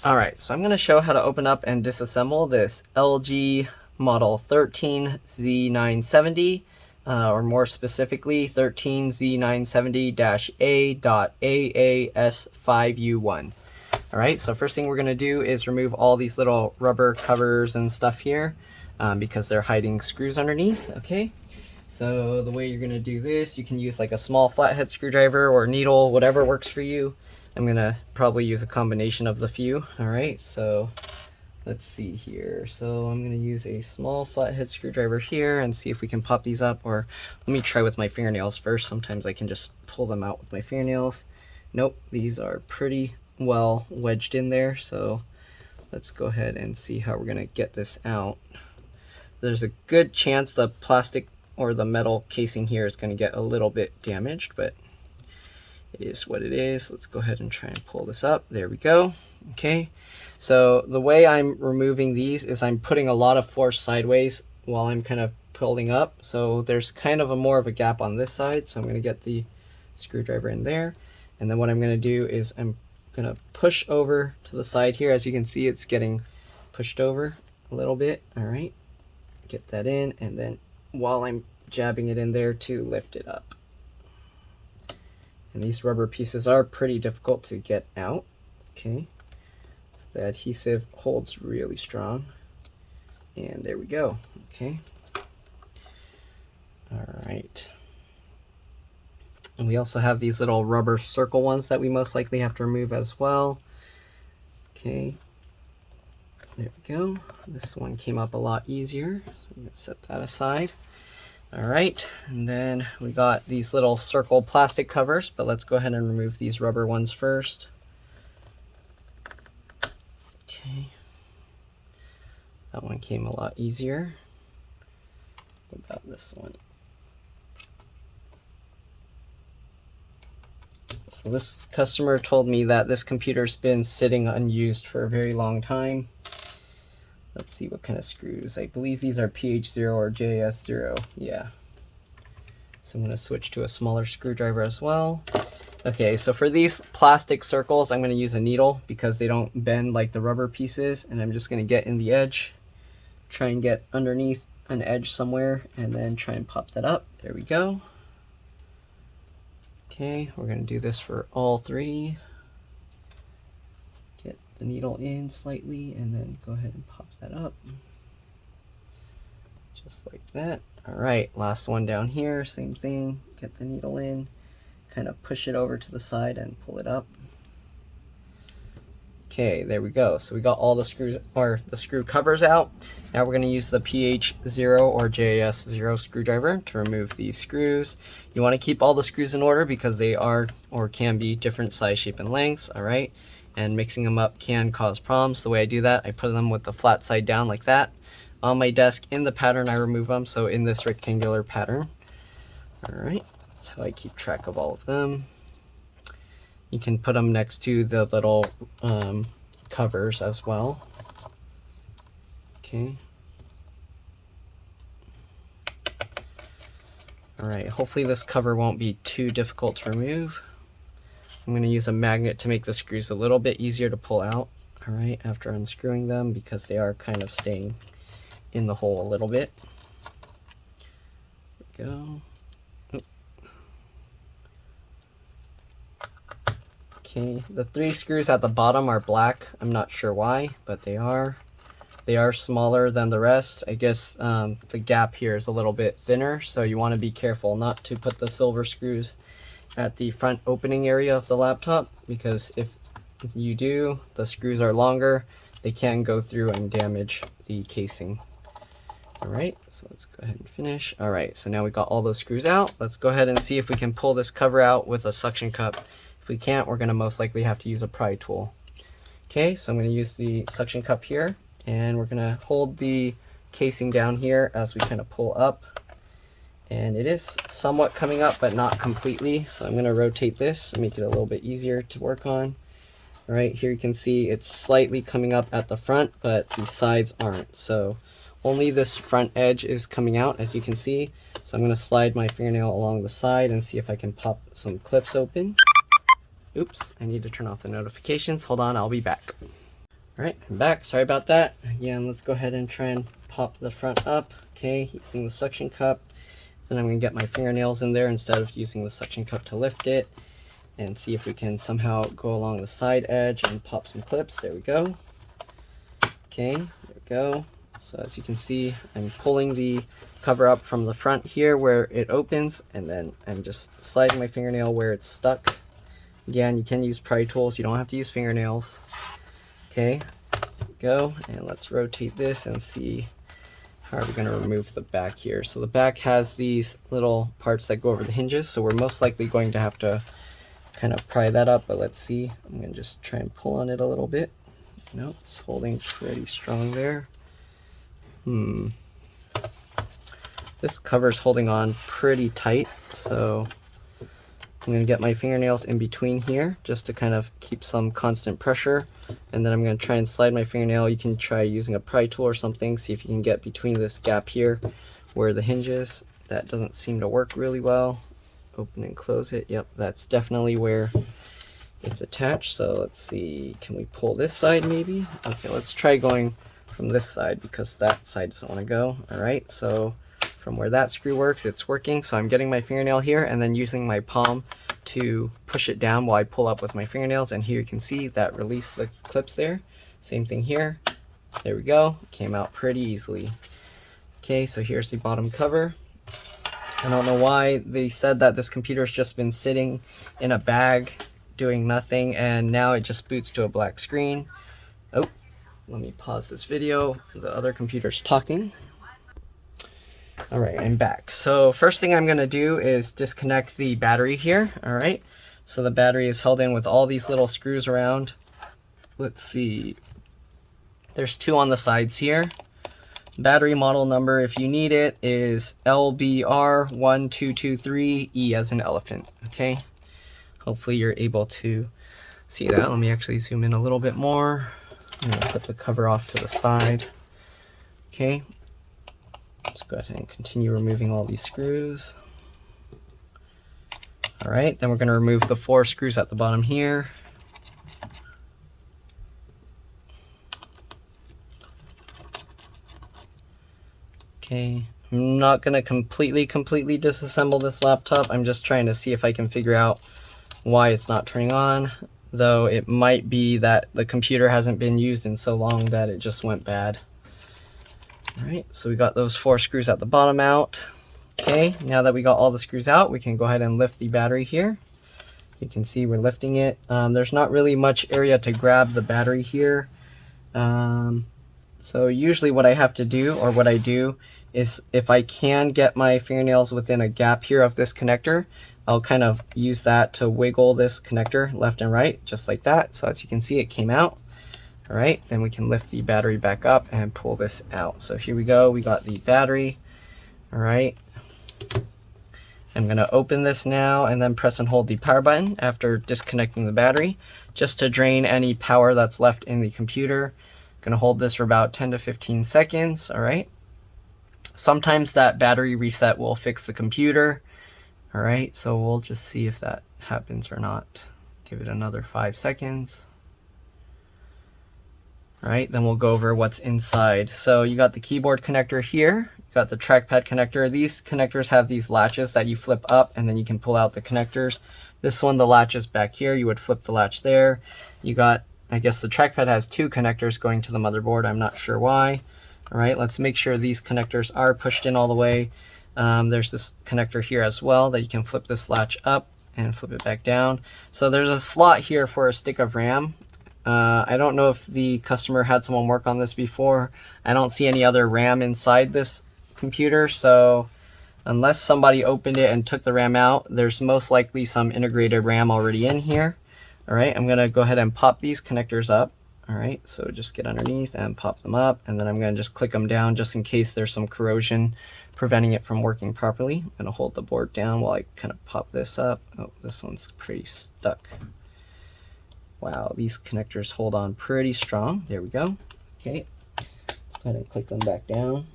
Alright, so I'm going to show how to open up and disassemble this LG model 13Z970, or more specifically 13Z970-A.AAS5U1. Alright, so first thing we're going to do is remove all these little rubber covers and stuff here, because they're hiding screws underneath. Okay, so the way you're going to do this, you can use like a small flathead screwdriver or needle, whatever works for you. I'm gonna probably use a combination of the few. All right, so let's see here. So I'm gonna use a small flathead screwdriver here and see if we can pop these up, or let me try with my fingernails first. Sometimes I can just pull them out with my fingernails. Nope, these are pretty well wedged in there, so let's go ahead and see how we're gonna get this out. There's a good chance the plastic or the metal casing here is gonna get a little bit damaged, but it is what it is. Let's go ahead and try and pull this up. There we go. Okay, so the way I'm removing these is I'm putting a lot of force sideways while I'm kind of pulling up. So there's kind of more of a gap on this side. So I'm going to get the screwdriver in there. And then what I'm going to do is I'm going to push over to the side here. As you can see, it's getting pushed over a little bit. All right, get that in. And then while I'm jabbing it in there to lift it up. And these rubber pieces are pretty difficult to get out. Okay, so the adhesive holds really strong. And there we go. Okay. All right. And we also have these little rubber circle ones that we most likely have to remove as well. Okay. There we go. This one came up a lot easier. So I'm going to set that aside. All right, and then we got these little circle plastic covers, but let's go ahead and remove these rubber ones first. Okay, that one came a lot easier. What about this one? So this customer told me that this computer's been sitting unused for a very long time. Let's see what kind of screws. I believe these are PH0 or JS0. Yeah. So I'm going to switch to a smaller screwdriver as well. Okay, so for these plastic circles, I'm going to use a needle because they don't bend like the rubber pieces. And I'm just going to get in the edge, try and get underneath an edge somewhere, and then try and pop that up. There we go. Okay, we're going to do this for all three. Get the needle in slightly and then go ahead and pop that up. Just like that. All right, last one down here, same thing. Get the needle in, kind of push it over to the side and pull it up. Okay, there we go. So we got all the screws, or the screw covers out. Now we're going to use the PH0 or JS0 screwdriver to remove these screws. You want to keep all the screws in order because they are or can be different size, shape, and lengths. All right, and mixing them up can cause problems. The way I do that, I put them with the flat side down like that on my desk. In the pattern I remove them, so in this rectangular pattern. All right, so I keep track of all of them. You can put them next to the little covers as well. Okay. All right, hopefully this cover won't be too difficult to remove. I'm going to use a magnet to make the screws a little bit easier to pull out. All right, after unscrewing them, because they are kind of staying in the hole a little bit. There we go. Okay, the three screws at the bottom are black. I'm not sure why, but they are. They are smaller than the rest. I guess the gap here is a little bit thinner, so you want to be careful not to put the silver screws at the front opening area of the laptop, because if you do, the screws are longer, they can go through and damage the casing. All right, so let's go ahead and finish. All right, so now we got all those screws out. Let's go ahead and see if we can pull this cover out with a suction cup. If we can't, we're gonna most likely have to use a pry tool. Okay, so I'm gonna use the suction cup here, and we're gonna hold the casing down here as we kind of pull up. And it is somewhat coming up, but not completely. So I'm gonna rotate this and make it a little bit easier to work on. All right, here you can see it's slightly coming up at the front, but the sides aren't. So only this front edge is coming out, as you can see. So I'm gonna slide my fingernail along the side and see if I can pop some clips open. Oops, I need to turn off the notifications. Hold on, I'll be back. All right, I'm back. Sorry about that. Again, let's go ahead and try and pop the front up. Okay, using the suction cup. Then I'm going to get my fingernails in there instead of using the suction cup to lift it, and see if we can somehow go along the side edge and pop some clips. There we go. Okay, there we go. So as you can see, I'm pulling the cover up from the front here where it opens, and then I'm just sliding my fingernail where it's stuck. Again, you can use pry tools. You don't have to use fingernails. Okay, go, and let's rotate this and see how are we going to remove the back here. So the back has these little parts that go over the hinges, so we're most likely going to have to kind of pry that up, but let's see. I'm going to just try and pull on it a little bit. Nope, it's holding pretty strong there. This cover's holding on pretty tight, so I'm going to get my fingernails in between here just to kind of keep some constant pressure, and then I'm going to try and slide my fingernail. You can try using a pry tool or something, see if you can get between this gap here where the hinge is. That doesn't seem to work really well. Open and close it. Yep, that's definitely where it's attached. So let's see, can we pull this side maybe? Okay, let's try going from this side because that side doesn't want to go. All right, so from where that screw works, it's working. So I'm getting my fingernail here and then using my palm to push it down while I pull up with my fingernails, and here you can see that released the clips there. Same thing here. There we go. Came out pretty easily. Okay, so here's the bottom cover. I don't know why they said that this computer's just been sitting in a bag doing nothing, and now it just boots to a black screen. Oh, let me pause this video. The other computer's talking. All right, I'm back. So first thing I'm going to do is disconnect the battery here. All right, so the battery is held in with all these little screws around. Let's see, there's two on the sides here. Battery model number, if you need it, is LBR1223, E as in elephant. Okay, hopefully you're able to see that. Let me actually zoom in a little bit more. I'm going to put the cover off to the side. Okay, let's go ahead and continue removing all these screws. All right, then we're going to remove the 4 screws at the bottom here. Okay, I'm not going to completely disassemble this laptop. I'm just trying to see if I can figure out why it's not turning on, though it might be that the computer hasn't been used in so long that it just went bad. All right, so we got those 4 screws at the bottom out. Okay, now that we got all the screws out, we can go ahead and lift the battery here. You can see we're lifting it. There's not really much area to grab the battery here. So usually what I have to do, or what I do, is if I can get my fingernails within a gap here of this connector, I'll kind of use that to wiggle this connector left and right, just like that. So as you can see, it came out. All right, then we can lift the battery back up and pull this out. So here we go, we got the battery. All right, I'm gonna open this now and then press and hold the power button after disconnecting the battery, just to drain any power that's left in the computer. Gonna hold this for about 10 to 15 seconds, all right? Sometimes that battery reset will fix the computer, all right? So we'll just see if that happens or not. Give it another 5 seconds. All right, then we'll go over what's inside. So you got the keyboard connector here, you got the trackpad connector. These connectors have these latches that you flip up and then you can pull out the connectors. This one, the latch is back here. You would flip the latch there. You got, I guess the trackpad has 2 connectors going to the motherboard. I'm not sure why. All right, let's make sure these connectors are pushed in all the way. There's this connector here as well that you can flip this latch up and flip it back down. So there's a slot here for a stick of RAM. I don't know if the customer had someone work on this before. I don't see any other RAM inside this computer, so unless somebody opened it and took the RAM out, there's most likely some integrated RAM already in here. All right, I'm gonna go ahead and pop these connectors up. All right, so just get underneath and pop them up, and then I'm gonna just click them down just in case there's some corrosion preventing it from working properly. I'm gonna hold the board down while I kind of pop this up. Oh, this one's pretty stuck. Wow, these connectors hold on pretty strong. There we go. Okay, let's go ahead and click them back down.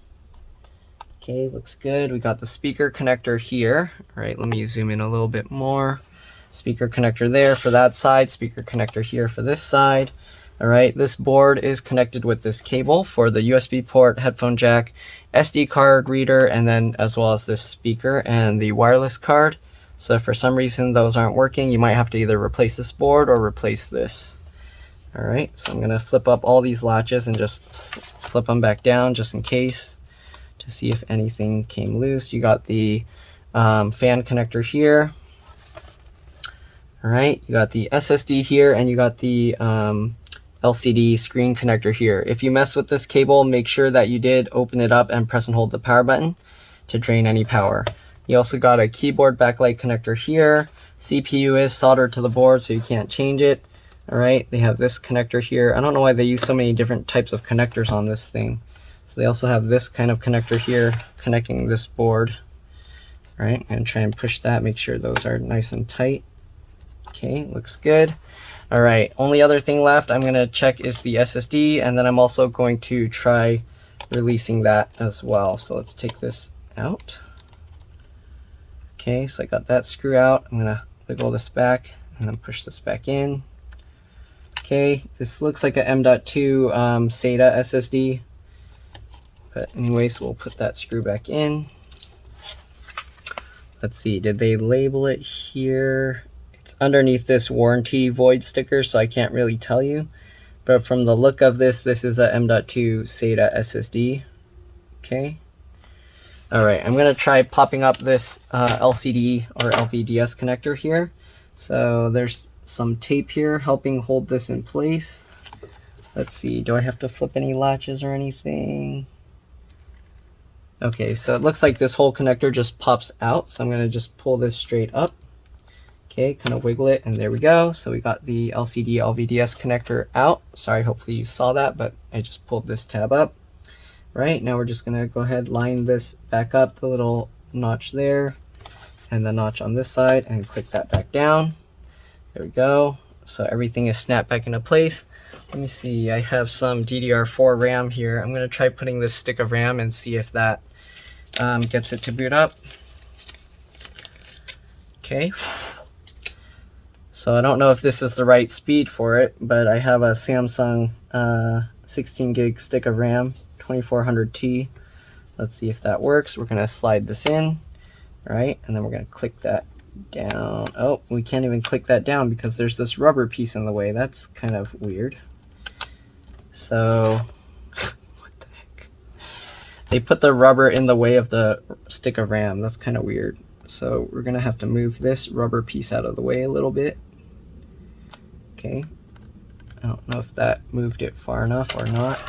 Okay, looks good. We got the speaker connector here. All right, let me zoom in a little bit more. Speaker connector there for that side, speaker connector here for this side. All right, this board is connected with this cable for the USB port, headphone jack, SD card reader, and then as well as this speaker and the wireless card. So if for some reason those aren't working, you might have to either replace this board or replace this. All right, so I'm gonna flip up all these latches and just flip them back down just in case to see if anything came loose. You got the fan connector here. All right, you got the SSD here, and you got the LCD screen connector here. If you mess with this cable, make sure that you did open it up and press and hold the power button to drain any power. You also got a keyboard backlight connector here. CPU is soldered to the board, so you can't change it. All right, they have this connector here. I don't know why they use so many different types of connectors on this thing. So they also have this kind of connector here connecting this board. All right, I'm gonna try and push that, make sure those are nice and tight. Okay, looks good. All right, only other thing left I'm gonna check is the SSD, and then I'm also going to try releasing that as well. So let's take this out. Okay, so I got that screw out. I'm gonna wiggle this back and then push this back in. Okay, this looks like a M.2 SATA SSD. But anyways, we'll put that screw back in. Let's see, did they label it here? It's underneath this warranty void sticker, so I can't really tell you. But from the look of this, this is a M.2 SATA SSD. Okay. All right, I'm gonna try popping up this LCD or LVDS connector here. So there's some tape here helping hold this in place. Let's see, do I have to flip any latches or anything? Okay, so it looks like this whole connector just pops out. So I'm gonna just pull this straight up. Okay, kind of wiggle it, and there we go. So we got the LCD LVDS connector out. Sorry, hopefully you saw that, but I just pulled this tab up. Right, now we're just gonna go ahead, line this back up, the little notch there, and the notch on this side, and click that back down. There we go. So everything is snapped back into place. Let me see, I have some DDR4 RAM here. I'm gonna try putting this stick of RAM and see if that gets it to boot up. Okay. So I don't know if this is the right speed for it, but I have a Samsung 16 gig stick of RAM, 2400T. Let's see if that works. We're gonna slide this in, right? And then we're gonna click that down. Oh, we can't even click that down because there's this rubber piece in the way. That's kind of weird. So, what the heck? They put the rubber in the way of the stick of RAM. That's kind of weird. So we're gonna have to move this rubber piece out of the way a little bit. Okay. I don't know if that moved it far enough or not.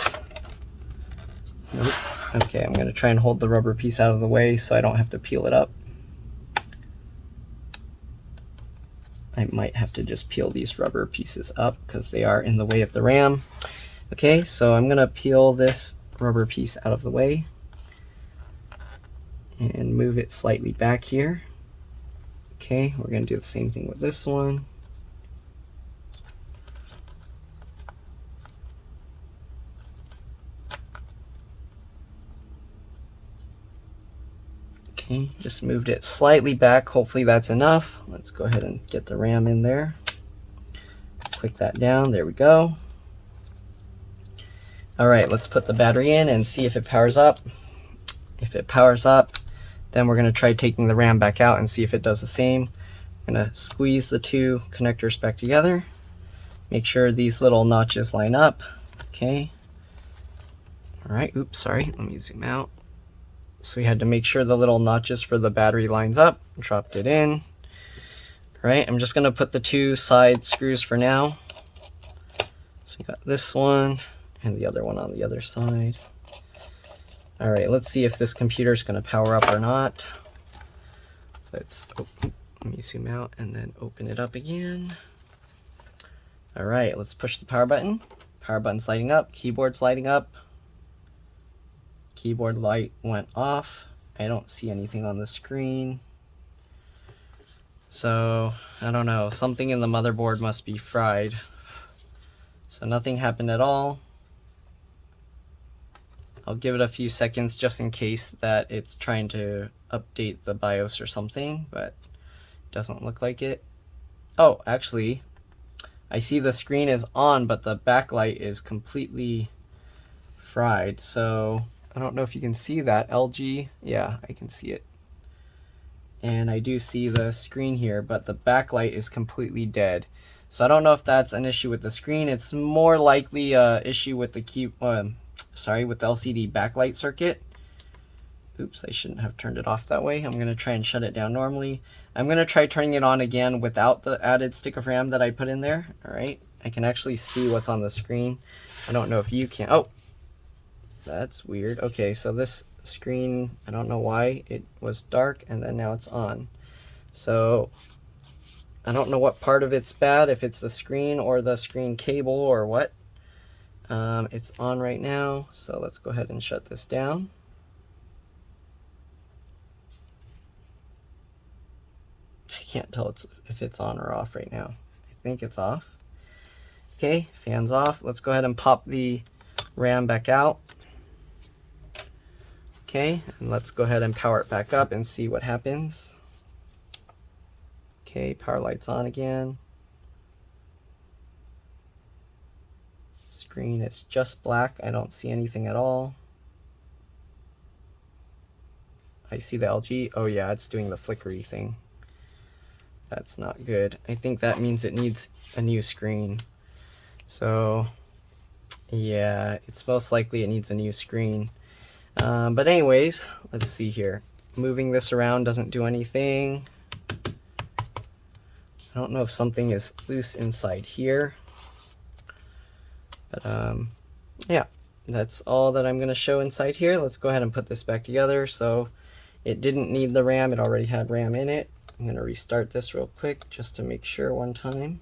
Nope. Okay, I'm gonna try and hold the rubber piece out of the way so I don't have to peel it up. I might have to just peel these rubber pieces up because they are in the way of the RAM. Okay, so I'm gonna peel this rubber piece out of the way and move it slightly back here. Okay, we're gonna do the same thing with this one. Okay, just moved it slightly back. Hopefully that's enough. Let's go ahead and get the RAM in there. Click that down, there we go. All right, let's put the battery in and see if it powers up. If it powers up, then we're gonna try taking the RAM back out and see if it does the same. I'm gonna squeeze the two connectors back together. Make sure these little notches line up. Okay. All right, oops, sorry, let me zoom out. So we had to make sure the little notches for the battery lines up. Dropped it in. All right, I'm just gonna put the two side screws for now. So we got this one and the other one on the other side. All right, let's see if this computer is gonna power up or not. Let me zoom out and then open it up again. All right, let's push the power button. Power button's lighting up, keyboard's lighting up. Keyboard light went off. I don't see anything on the screen. So, I don't know, something in the motherboard must be fried. So nothing happened at all. I'll give it a few seconds just in case that it's trying to update the BIOS or something, but it doesn't look like it. Oh, actually, I see the screen is on, but the backlight is completely fried. So I don't know if you can see that. LG, yeah, I can see it. And I do see the screen here, but the backlight is completely dead. So I don't know if that's an issue with the screen. It's more likely a issue with the with the LCD backlight circuit. Oops, I shouldn't have turned it off that way. I'm gonna try and shut it down normally. I'm gonna try turning it on again without the added stick of RAM that I put in there. All right, I can actually see what's on the screen. I don't know if you can. Oh, that's weird. Okay, so this screen, I don't know why it was dark and then now it's on. So I don't know what part of it's bad, if it's the screen or the screen cable or what. It's on right now, so let's go ahead and shut this down. I can't tell if it's on or off right now. I think it's off. Okay, fan's off. Let's go ahead and pop the RAM back out. Okay, and let's go ahead and power it back up and see what happens. Okay, power light's on again. Screen is just black. I don't see anything at all. I see the LG. Oh yeah, it's doing the flickery thing. That's not good. I think that means it needs a new screen. So yeah, it's most likely it needs a new screen. But anyways, let's see here. Moving this around doesn't do anything. I don't know if something is loose inside here. But yeah, that's all that I'm going to show inside here. Let's go ahead and put this back together. So it didn't need the RAM. It already had RAM in it. I'm going to restart this real quick just to make sure one time.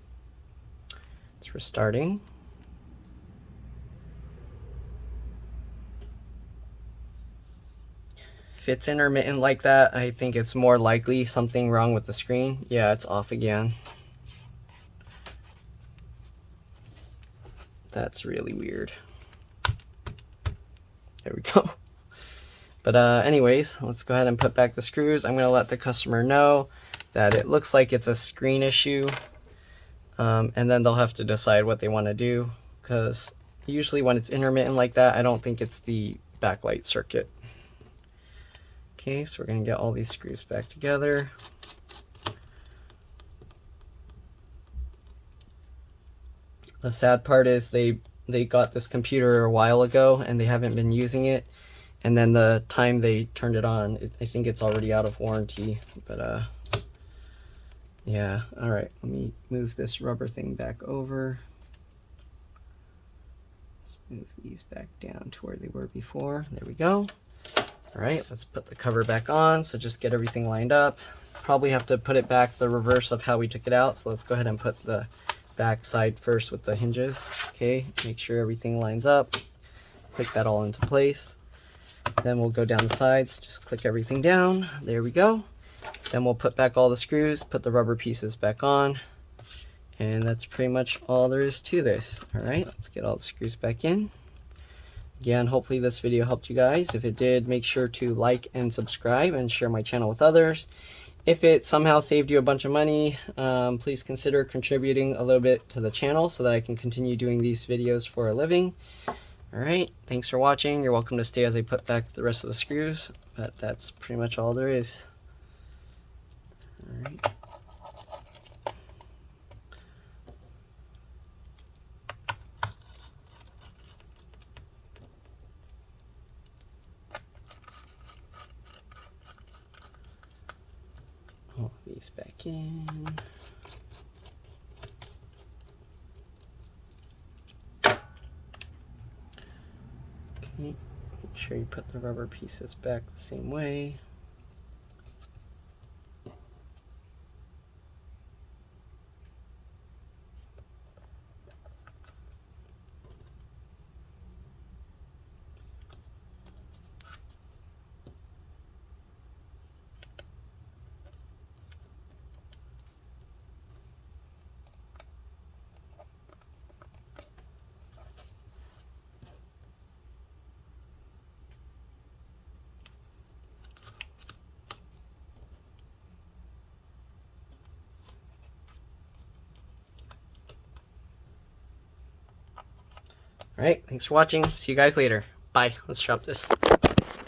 It's restarting. If it's intermittent like that, I think it's more likely something wrong with the screen. Yeah, it's off again. That's really weird. There we go. But anyways, let's go ahead and put back the screws. I'm going to let the customer know that it looks like it's a screen issue. And then they'll have to decide what they want to do, because usually when it's intermittent like that, I don't think it's the backlight circuit. Okay, so we're going to get all these screws back together. The sad part is they got this computer a while ago and they haven't been using it. And then the time they turned it on, I think it's already out of warranty. But yeah, all right, let me move this rubber thing back over. Let's move these back down to where they were before. There we go. All right, let's put the cover back on. So just get everything lined up. Probably have to put it back the reverse of how we took it out. So let's go ahead and put the back side first with the hinges. Okay, make sure everything lines up. Click that all into place. Then we'll go down the sides, just click everything down. There we go. Then we'll put back all the screws, put the rubber pieces back on. And that's pretty much all there is to this. All right, let's get all the screws back in. Again, hopefully this video helped you guys. If it did, make sure to like and subscribe and share my channel with others. If it somehow saved you a bunch of money, please consider contributing a little bit to the channel so that I can continue doing these videos for a living. All right, thanks for watching. You're welcome to stay as I put back the rest of the screws, but that's pretty much all there is. All right. All these back in. Okay, make sure you put the rubber pieces back the same way. All right, thanks for watching. See you guys later. Bye. Let's shop this.